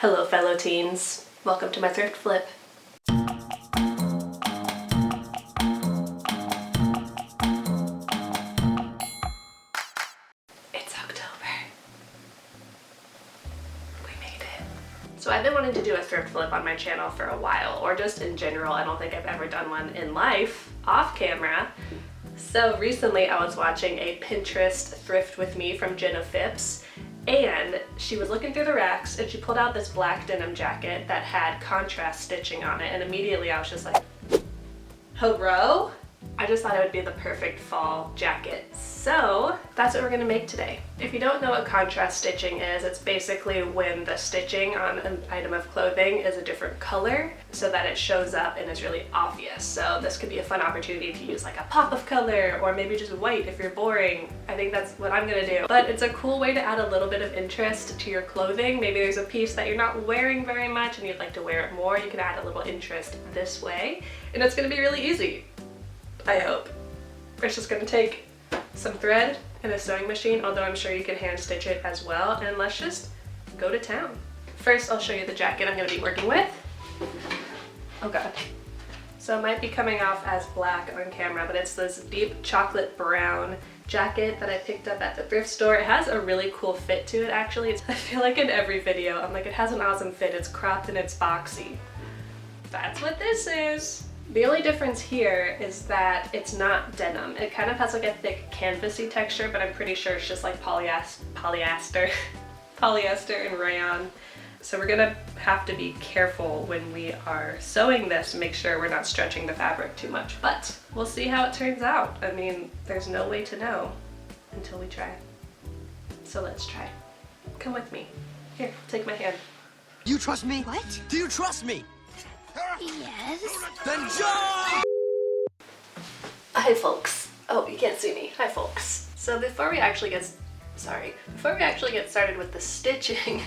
Hello fellow teens, welcome to my thrift flip. It's October. We made it. So I've been wanting to do a thrift flip on my channel for a while, or just in general. I don't think I've ever done one in life, off camera. So recently I was watching a Pinterest thrift with me from Jenna Phipps, and she was looking through the racks and she pulled out this black denim jacket that had contrast stitching on it, and immediately I was just like, hello? I just thought it would be the perfect fall jacket. So that's what we're gonna make today. If you don't know what contrast stitching is, it's basically when the stitching on an item of clothing is a different color so that it shows up and is really obvious. So this could be a fun opportunity to use like a pop of color, or maybe just white if you're boring. I think that's what I'm gonna do. But it's a cool way to add a little bit of interest to your clothing. Maybe there's a piece that you're not wearing very much and you'd like to wear it more. You can add a little interest this way, and it's gonna be really easy. I hope. It's just gonna take some thread and a sewing machine, although I'm sure you can hand stitch it as well, and let's just go to town. First, I'll show you the jacket I'm gonna be working with. Oh god. So it might be coming off as black on camera, but it's this deep chocolate brown jacket that I picked up at the thrift store. It has a really cool fit to it actually. I feel like in every video, I'm like, it has an awesome fit, it's cropped and it's boxy. That's what this is. The only difference here is that it's not denim. It kind of has like a thick canvasy texture, but I'm pretty sure it's just like polyester and rayon. So we're gonna have to be careful when we are sewing this to make sure we're not stretching the fabric too much. But we'll see how it turns out. I mean, there's no way to know until we try. So let's try. Come with me. Here, take my hand. You trust me? What? Do you trust me? Yes. Then jump! Hi folks. Oh, you can't see me. Hi folks. So before we actually get started with the stitching,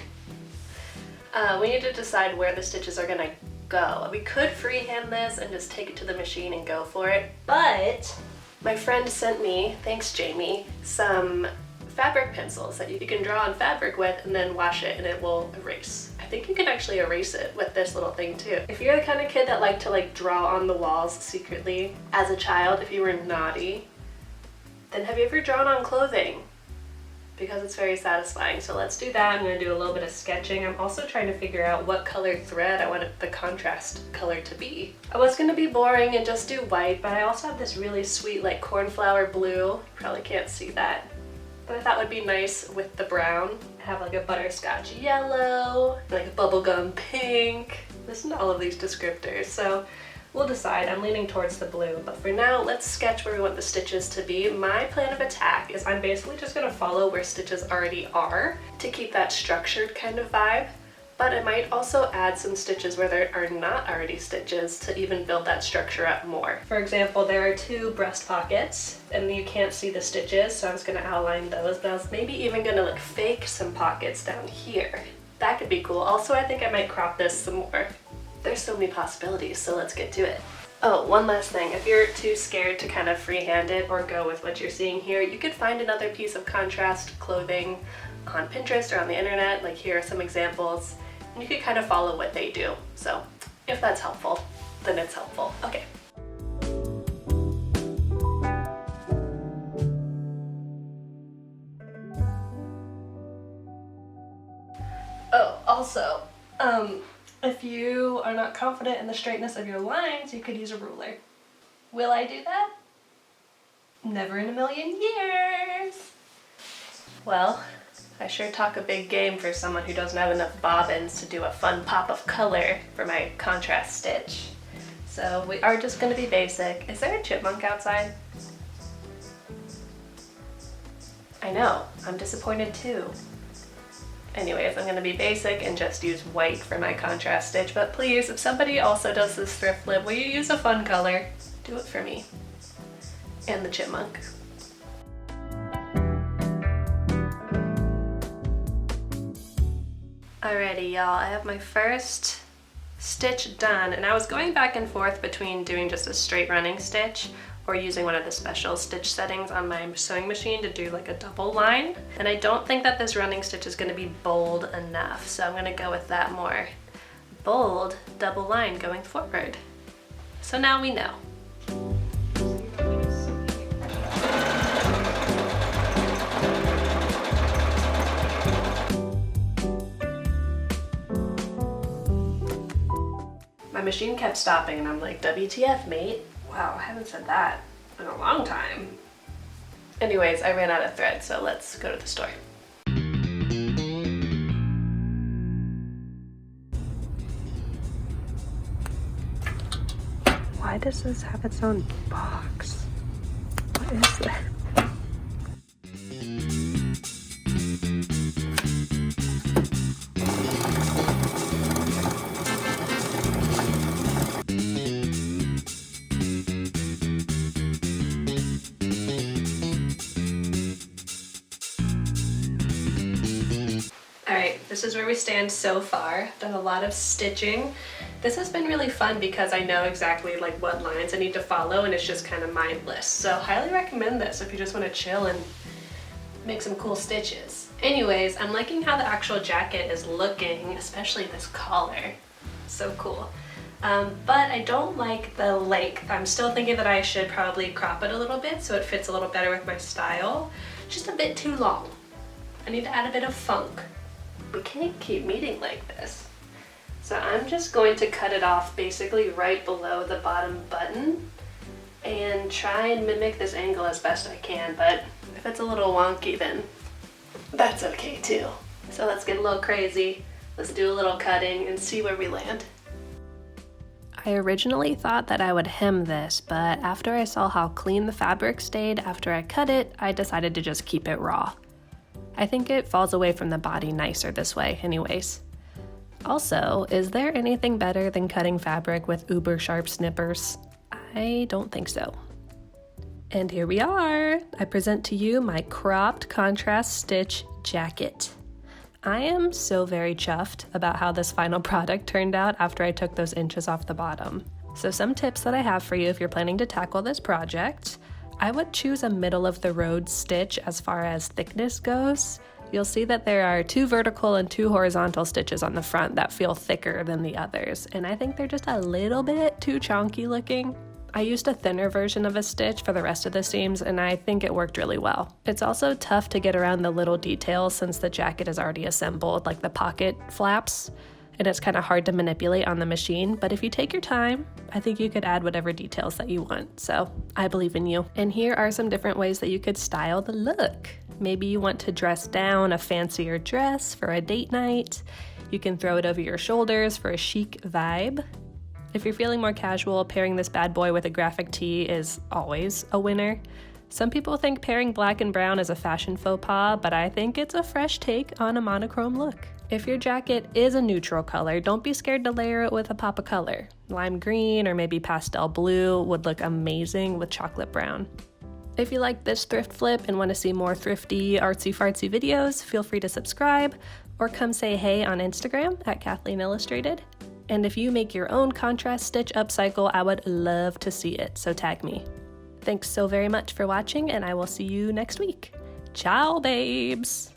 we need to decide where the stitches are gonna go. We could freehand this and just take it to the machine and go for it, but my friend sent me, thanks Jamie, some fabric pencils that you can draw on fabric with and then wash it and it will erase. I think you can actually erase it with this little thing too. If you're the kind of kid that liked to like draw on the walls secretly as a child, if you were naughty, then have you ever drawn on clothing? Because it's very satisfying. So let's do that. I'm gonna do a little bit of sketching. I'm also trying to figure out what color thread I want the contrast color to be. I was gonna be boring and just do white, but I also have this really sweet like cornflower blue. Probably can't see that, but I thought would be nice with the brown. I have like a butterscotch yellow, like a bubblegum pink. Listen to all of these descriptors. So we'll decide. I'm leaning towards the blue, but for now, let's sketch where we want the stitches to be. My plan of attack is I'm basically just gonna follow where stitches already are to keep that structured kind of vibe, but I might also add some stitches where there are not already stitches to even build that structure up more. For example, there are two breast pockets and you can't see the stitches, so I'm just gonna outline those, but I was maybe even gonna like fake some pockets down here. That could be cool. Also, I think I might crop this some more. There's so many possibilities, so let's get to it. Oh, one last thing. If you're too scared to kind of freehand it or go with what you're seeing here, you could find another piece of contrast clothing on Pinterest or on the internet. Like here are some examples, and you could kind of follow what they do. So if that's helpful, then it's helpful. Okay. Oh, also, if you are not confident in the straightness of your lines, you could use a ruler. Will I do that? Never in a million years. Well, I sure talk a big game for someone who doesn't have enough bobbins to do a fun pop of color for my contrast stitch. So we are just gonna be basic. Is there a chipmunk outside? I know, I'm disappointed too. Anyways, I'm gonna be basic and just use white for my contrast stitch, but please, if somebody also does this thrift flip, will you use a fun color? Do it for me. And the chipmunk. Alrighty, y'all, I have my first stitch done, and I was going back and forth between doing just a straight running stitch or using one of the special stitch settings on my sewing machine to do like a double line. And I don't think that this running stitch is going to be bold enough, so I'm going to go with that more bold double line going forward. So now we know. My machine kept stopping and I'm like, WTF, mate? Wow, I haven't said that in a long time. Anyways, I ran out of thread, so let's go to the store. Why does this have its own box? What is that? Alright, this is where we stand so far. Done a lot of stitching. This has been really fun because I know exactly like what lines I need to follow and it's just kind of mindless. So highly recommend this if you just want to chill and make some cool stitches. Anyways, I'm liking how the actual jacket is looking, especially this collar. So cool. But I don't like the length. I'm still thinking that I should probably crop it a little bit so it fits a little better with my style. Just a bit too long. I need to add a bit of funk. We can't keep meeting like this. So I'm just going to cut it off basically right below the bottom button and try and mimic this angle as best I can, but if it's a little wonky then that's okay too. So let's get a little crazy, let's do a little cutting and see where we land. I originally thought that I would hem this, but after I saw how clean the fabric stayed after I cut it, I decided to just keep it raw. I think it falls away from the body nicer this way anyways. Also, is there anything better than cutting fabric with uber sharp snippers? I don't think so. And here we are! I present to you my cropped contrast stitch jacket. I am so very chuffed about how this final product turned out after I took those inches off the bottom. So some tips that I have for you if you're planning to tackle this project. I would choose a middle of the road stitch as far as thickness goes. You'll see that there are 2 vertical and 2 horizontal stitches on the front that feel thicker than the others, and I think they're just a little bit too chunky looking. I used a thinner version of a stitch for the rest of the seams and I think it worked really well. It's also tough to get around the little details since the jacket is already assembled, like the pocket flaps, and it's kind of hard to manipulate on the machine, but if you take your time, I think you could add whatever details that you want, so I believe in you. And here are some different ways that you could style the look. Maybe you want to dress down a fancier dress for a date night. You can throw it over your shoulders for a chic vibe. If you're feeling more casual, pairing this bad boy with a graphic tee is always a winner. Some people think pairing black and brown is a fashion faux pas, but I think it's a fresh take on a monochrome look. If your jacket is a neutral color, don't be scared to layer it with a pop of color. Lime green or maybe pastel blue would look amazing with chocolate brown. If you like this thrift flip and want to see more thrifty, artsy-fartsy videos, feel free to subscribe or come say hey on Instagram at kathleenillustrated. And if you make your own contrast stitch upcycle, I would love to see it, so tag me. Thanks so very much for watching, and I will see you next week. Ciao, babes!